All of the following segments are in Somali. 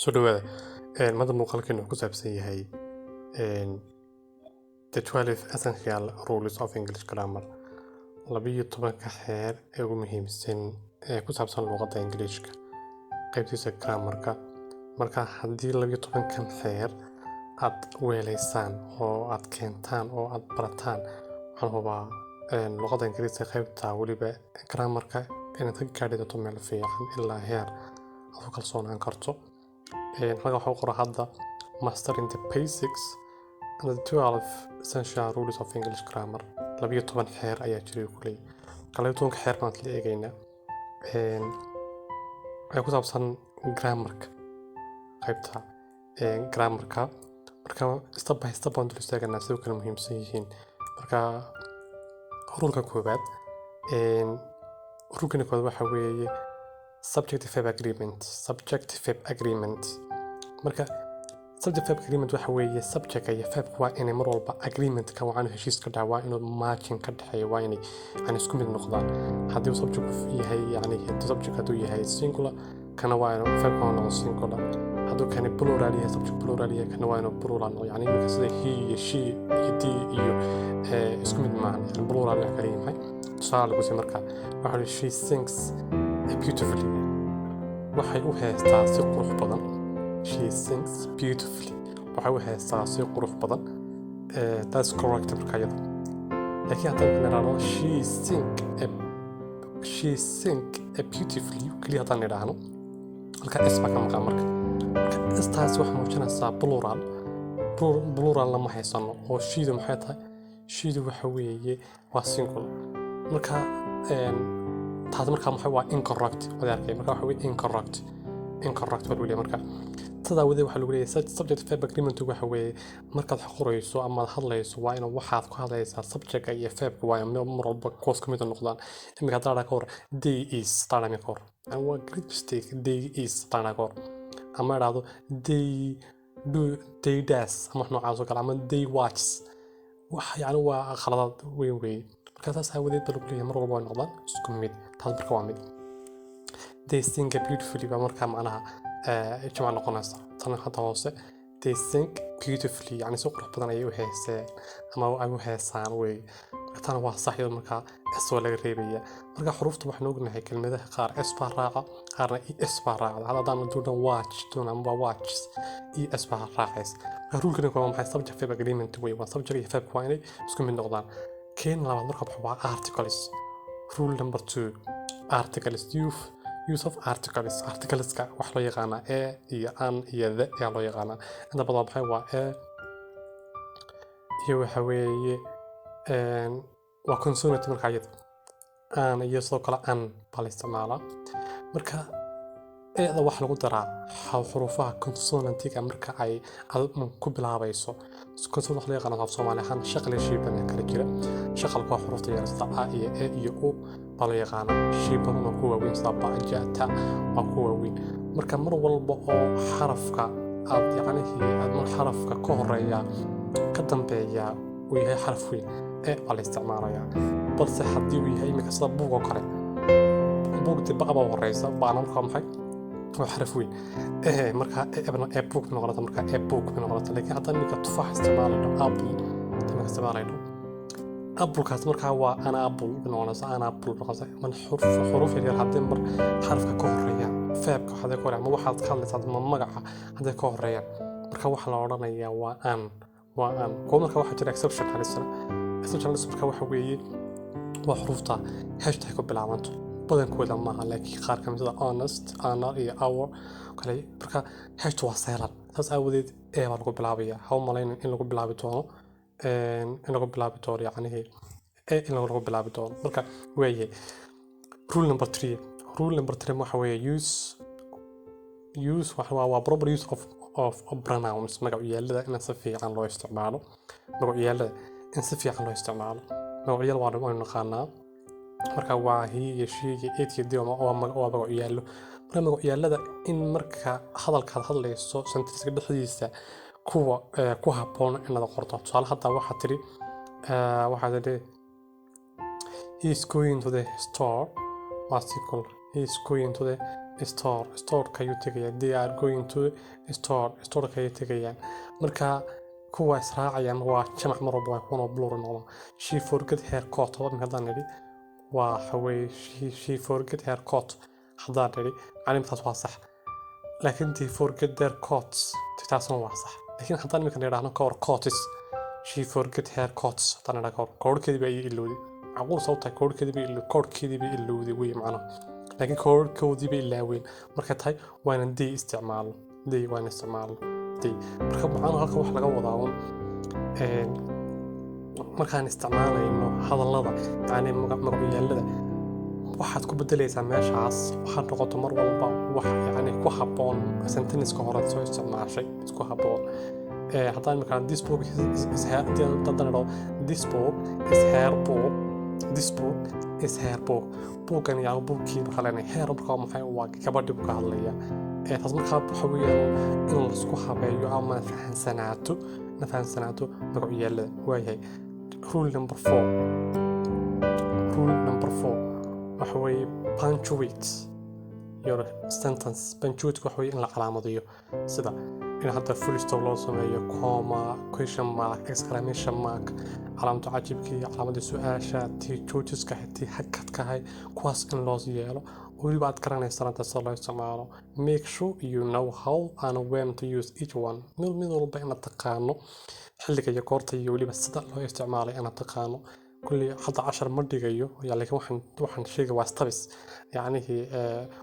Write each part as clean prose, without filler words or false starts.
soo dhawaada maanta muuqaalkeenu wuxuu ku saabsan yahay the 12 essential rules of English grammar 12 xeer ee ugu muhiimsan ee ku saabsan luqadda Ingiriiska qaybtiisa grammarka. Marka haddii 12kan xeer aad weelaysaan oo aad keentaan oo aad barataan, waxaan hubaa luqadda Ingiriiska qaybta weliba grammarka inaad ka gaadhi doonto meel fiican ilaa heer aad ku kalsoonaan karto. Halkan waxaa ku qoran hadda mastering the basics and the 12 essential rules of English grammar. 12 xeer ayaa jiray kuley. 12 xeer baan la eegaynaa. Waxay ku saabsan grammarka qaybta grammarka. Marka step by step baan dul istaagana sidoo kale muhiimsan yihiin. Marka rulka koowaad rulka koowaad waxa weeye subjective verb agreement. Subjective verb agreement. Marka subjective verb agreement waxa weeye subject iyo verb waa inay mar walba agreement ka waa inuu heshiis ka dhacaa, inuu matching ka dhaxeeyo, waa inay isku mid noqdaan. Haddii subject yahay subject haduu yahay singular kana waa inuu verb noqdo singular. hadduu kan plural yahay subject plural yahay kana waa inuu plural noqdo. Marka sida he iyo she iyo they iyo isku mid maahan. Plural la kala yahay. Tusaale ku marka waxa she sings beautifully. waxay u heestaa si qurux badan. She sings beautifully. waxay u heestaa si qurux badan. That's correct marka iyada. Laakiin haddii aan niraahdo she sing beautifully kaliya haddaan niraahdo halka s baa ka maqan marka istaas waxa muujinaysaa plural lama haysano oo sheedu maxay tahay. Sheedu waxa weeye waa singular. marka taas marka maxay waa incorrect wadaarkay. marka waxa weeye incorrect waa weeye. marka tada wada waxa lagu leeyahay subject verb agreement waxa weeye markaad qorayso ama hadlayso waa in waxaad ku hadlaysaa subject iyo verb waa mar walba koos ka mid noqdaan. imika hadda ka hor they is taana ka hor waa great mistake. They is taana ka hor ama raado they do they does ama noocaas oo kale ama they watch waxa waa khalad weyn. marka taas awadeed baa lagu leeyahay mar walba waa noqdaan isku mid. taas marka waa mid. They sing beautifully baa marka macnaha jamac noqonaysa. tan hadda hoose they sing beautifully si qurux badan ayay u heeseen ama ay u heesaan way. tan waa sax iyada marka s waa laga reebaya. marka xuruufta waxaan ognahay kelmadaha qaar s baa raaca qaarna es baa raaca. haddaan doodan watch ama watches es baa raacays. rulkan waa maxay subject verb agreement way. waa subject iyo verb waa inay isku mid noqdaan. keen labaad marka waa articles. rule number 2 articles use of articleska wax loo yaqaan iyo an iyo the ayaa loo yaqaan. inta badan maxay waa iyo waxa weeye waa consonant marka ayada an iyo sidoo kale an baa la isticmaalaa. marka eeda wax lagu daraa xuruufaha consonantiga marka ay ku bilaabayso. consonant loo yaqaan af Soomaali ahaan shaqal shiiban kala jira. shaqalku waa xuruufta yarasta a iyo e iyo u baa loo yaqaan. shiiban waa kuwa weyn sida ba jata waa kuwa weyn. marka mar walba oo xarafka aad xarafka ka horeeya ka dambeeya uu yahay xaraf weyn baa la isticmaalayaa. balse haddii uu yahay imika sida buug oo kale buugta baqaba horeysa baana marka maxay waa xaraf weyn marka book noqonaysa. marka book noqonaysa. laakiin haddii imika tufaax isticmaalayno apple isticmaalayno appulkaas marka waa ana apple noqonaysa. ana apple noqonaysa. man xuruf yar haddii mar xarafka ka horeeya verb-ka haddii ka horeeya ama waxaad ka hadlaysaa ama magaca haddii ka horeeya marka waxa la oranayaa waa an marka waxa jira exception marka waxa weeye waa xurufta hashtag ku bilaabanto badankooda maaha laakiin qaar kamid ah honest honor iyo our kale. marka hashtag waa silent. taas awadeed baa lagu bilaabaya. ha u malayn in lagu bilaabi doono in lagu bilaabi doono marka weeye. rule number 3 waxa weeye use waa proper use of pronouns. magacyaalada in si fiican loo isticmaalo. magacyada waa naqaanaa. marka waa he iyo she iyo it iyo they waa magacyaalo. marka magacyaalada in marka hadalkaad hadlayso sentence dhexdiisa kuwa ku habboon inaad qorto. tusaale hadda waxaad tiri he is going to the store. waa single. he is going to the store kayu tagayaan they are going to store kayu tagayaan marka kuwa israacayaan waa jamac mar walba kuwa plural noqon she forget her coat oo hadaan nidi waa xaway she forget her coat hadaan nidi calimtaas waa sax laakiin they forget their coats taasna waa sax laakiin hadaan imika nidhaahno ka war coats she forget her coats hadaan nidhaahno koodhkeedii bay ilowday macquul sababta koodhkeedii bay ilowday way macnaha laakiin koodhkoodii bay ilaaween marka tahay waana day isticmaalo day waan isticmaalo day marka macnaha halka wax laga wadaa markaan isticmaalayno hadallada yani magacyaalada waxaad ku bedelaysaa meeshaas waxaad noqoto mar walba wax yani ku habboon sentence-ka hore soo isticmaashay isku habboon haddaan markaan this book is her this book is her book this book is her book bookgan yaa bookii marka leenahay her marka maxay waa gabadhi ka hadlaya taas marka waxa weeyaan in la isku habeeyo ama fahansanaato magacyaalada waayahay rule number 4 waxa weeye punctuate your sentence punctuate waxa weeye in la calaamadiyo sida in hadda full stop loo sameeyo comma question mark exclamation mark calaamado cajibkii calaamadii su'aasha tii joojiska tii hakadka hay kuwaas in loo yeelo weliba aad garanaysaa inta soo loo isticmaalo make sure you know how and when to use each one mid walba inaad taqaano xilliga iyo goorta iyo weliba sida loo isticmaalay inaad taqaano كل حتى 10 ما دقيقة يعني لكن واحد شيء واستبس يعني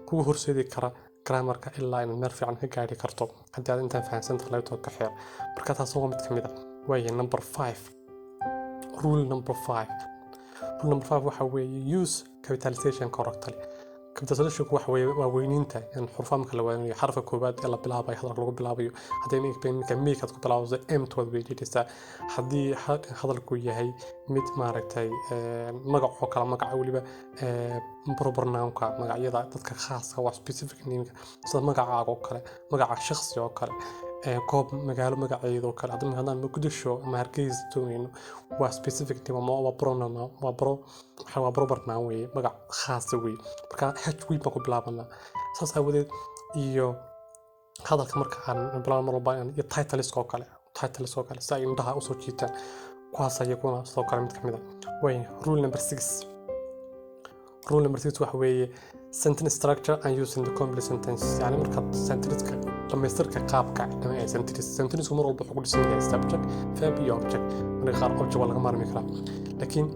كل هرسيدي كرا جرامر إلا إن نرفع عنه قاعد يكرتو حتى أنت فاهم سنت لا يتوقع خير بركاتها صوم متكملة وهي نمبر 5 rule number 5 وحوي use capitalization correctly كابيتاليزيشن waa weyninta in xurfaha marka la weynayo xarafka koobaad ee la bilaabay hadalka lagu bilaabayo hadii mid ka bilaawdo m tood way jirtaa hadii hadalku yahay mid maaragtay magac oo kala magac waliba proper noun-ka magacyada dadka khaaska waa specific name sida magacaaga oo kale magaca shakhsi oo kale koob magaalo magaceedo kale hadaan Muqdisho ama Hargeysa toonayno waa specific name ama waa pronoun waa proper noun way magac khaas way marka haj way ma ku bilaabana saas awadeed iyo hadalka marka aan bilaabno marba iyo titles oo kale saa indhaha u soo jiitaan kuwaas ayaguna soo kale mid kamid ah way rule number 6 waxa weeye sentence structure and using the complete sentence يعني marka sentence-ka dhamaystirka qaabka dhammaan sentence mar walba wuxuu ku dhisan yahay subject verb iyo object marka qaar object waa laga maarmi karaa laakiin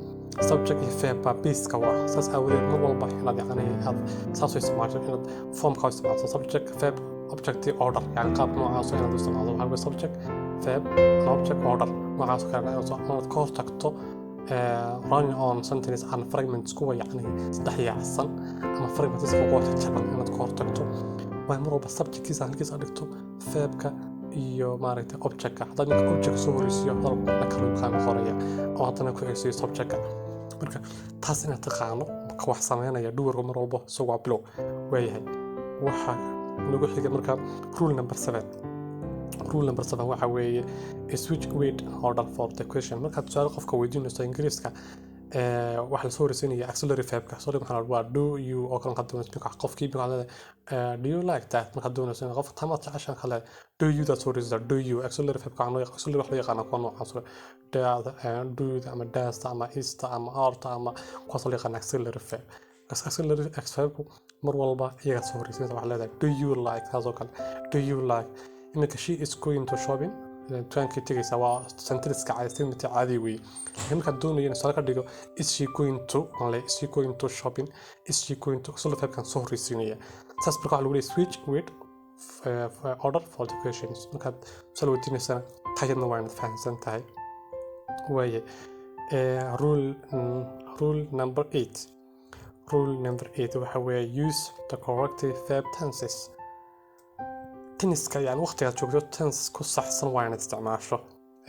subject iyo verb baa base-ka waa saas awadeed mar walba inaad yani aad saas u isticmaasho inaad form-ka u isticmaasho subject verb object order yani qaab noocaas oo inaad u isticmaasho waxa weeye subject verb object order noocaas kale inaad ka hortagto running on sentence and fragments kuwa yani saddex yaacsan ama fragments kuwa jaban inaad ka hortagto waa mar walba subject-kiisa halkiisa dhigto verb-ka iyo maaragtay object-ka hadda ninka object soo horeysiyo hadalku la kala yaqaan qoraya oo hadana ku xigsiyo subject-ka marka taas inaad taqaano ka wax sameynaya dhuwarka mar walba soo blow waayahay waxa lagu xiga marka rule number 7 waxa weeye switch word order for the question marka su'aal qofka weydiinayso ingiriiska waxa la soo horeysiinaya auxiliary verb-ka soo dhigma waa do you oo kale qaddo marka qofkii bixalada do you like that marka doonayso qof tamad cashan kale do you that soo horeysiisa do you auxiliary verb-ka aan auxiliary wax la yaqaan oo noocaas do ama does ama is ama are ama kuwaas la yaqaan auxiliary verb auxiliary verb mar walba iyaga soo horeysiisa wax leedahay do you like taasoo kale do you like إنك she is going to shopping تانكي تيجي سوا sentence كعادة متى عادي وي إنك دون يعني سؤال كده is she going to ولا is she going to shopping is she going to صار فيها كان صهر السنية ساس بركة على ولي switch with order for the questions إنك سألوا الدين السنة تاجر نوعين فهم سنة تاي ويا rule number 8 وهو use the correct verb tenses تنسك يعني وقتها تشوفه تنس كوسح صنوعين استعماله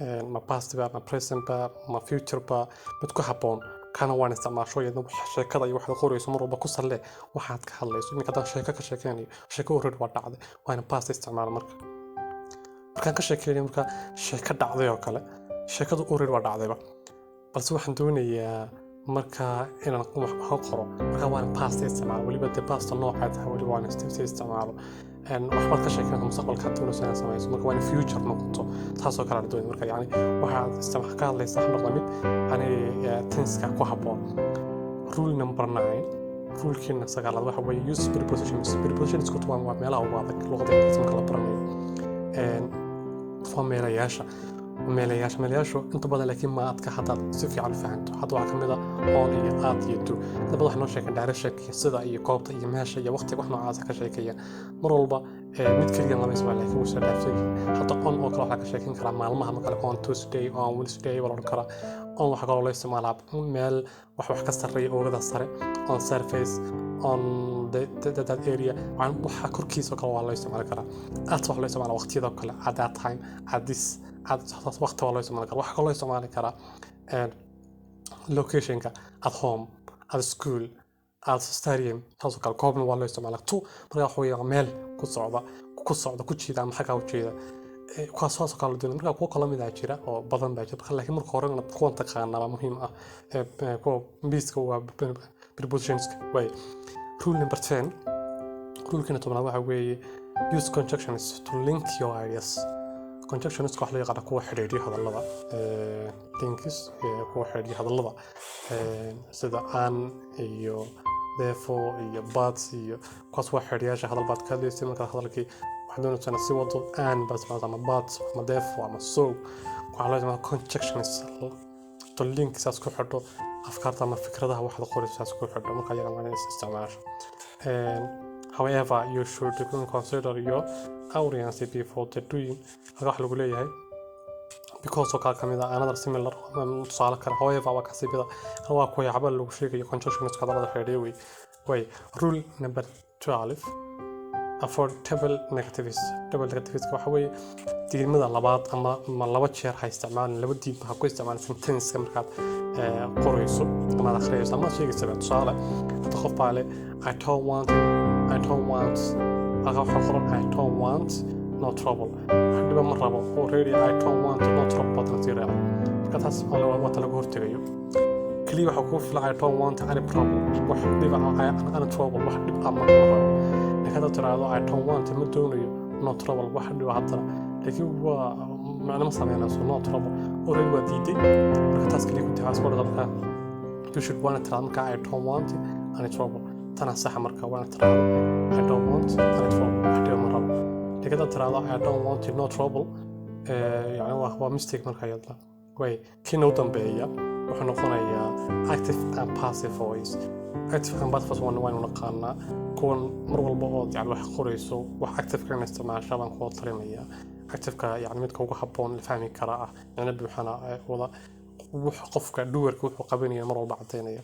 ما past بقى ما present بقى ما future بقى بتكون حبون كانوا وين استعمال شوية إنه شركة أي واحد خوري يسمره بكسر له واحد كحليس إنك هذا شركة كشركاني شركة ورد وضع عده وين past استعمال مركان كشركة مركان شركة دعوة وكله شركة ورد وضع عده بس واحد دوني marka inaan wax qoro marka waan past isticmaalo waliba de past noocaad waliba waan isticmaalo waxbaad ka sheekeynaa mustaqbalka hadda inuu sanad samayso marka waa in future noqoto taasoo kale doon marka yani waxaad isticmaal ka hadlaysaa noqdo mid yani tenska ku habboon rule number 9 rulkiina sagaalaad waxa weeye use prepositions prepositions ku tuwaan waa meelaha ugu adag luqadda marka la baranayo meelayaashu inta badan laakiin ma adka haddaad si fiican fahanto hadda waxaa kamid ah on iyo aad iyo do inta badan wax noo sheekan direction sida iyo goobta iyo meesha iyo waqtiga wax noocaas ka sheekaya mar walba mid kaliya lama isma laakiin wuu soo dhaafay hadda on oo kale waxa ka sheekan kara maalmaha marka on Tuesday on Wednesday wala oran kara on waxa kale loo isticmaalaa meel wax ka sareeya oogada sare on surface on that area waxa korkiisa kale waa loo isticmaali karaa aad wax loo isticmaalo waqtiyada kale at that time at this waqti waa loo isticmaali karaa waxa kale loo isticmaali karaa locationka at home at school at stadium taasoo kale koobna waa loo isticmaalaa tu marka waxa weeye meel ku socda ku jiida ama xagaa u jeeda kuwaas oo kale doon marka kuwa kala mid ah jira oo badan baa jira laakiin marka hore inaad kuwan taqaanaa muhiim ah kuwa miiska waa prepositions way rule number 10 rule-kina tobnaad waxa weeye use conjunctions to link your ideas conjunctions wax loo yaqaan kuwa xiriiriya hadallada links kuwa xiriiriya hadallada sida an iyo therefore iyo but iyo kuwaas waa xiriiriyaasha hadal baad ka leeyahay marka hadalkii waxaan doonaysaa si wado an bas ama but ama therefore ama so waxa loo yaqaan conjunctions to link saas ku xidho afkaarta ama fikradaha waxaad qoraysaa saas ku xidho marka ayaga waa in isticmaasho however you should consider your audience before doing wax lagu leeyahay because oo ka kamid ah another similar tusaale kale however waa ka sibida waa ku yaaba lagu sheegayo conjunctions ka dalada xiriir way rule number 12 avoid double negatives waxa weeye diidmada labaad ama laba jeer ha isticmaalin laba diid ha ku isticmaalin sentence markaad qorayso ama akhriyayso ama sheegayso tusaale qof baa leh I don't want no trouble hadba ma rabo already I don't want no trouble badna tiraa marka taas waa talagu hortagayo kaliya waxa ku filan I don't want any problem wax dhiba ana trouble wax dhib ama rabo hada tiraado I don't want ma doonayo no trouble wax dhiba hadda laakiin waa macna ma sameynayso no trouble already waa diiday marka taas kaliya ku taas wada marka you should want to tell I don't want any trouble tana sax marka waa tiraado I don't want any trouble wax dhiba ma rabo لكن ترى I don't want no trouble يعني هو mistake مركا يلا way كنا وتنبيه وحنا قلنا active and passive voice active and passive voice وين نقارنا كون مرة البعض يعني واحد قريسو واحد active كان يستمع شبان قوة طريمية active كا يعني متكوك حبون الفهم القراءة يعني بيحنا وضع وحقف كدور كوح قبني مرة بعضينية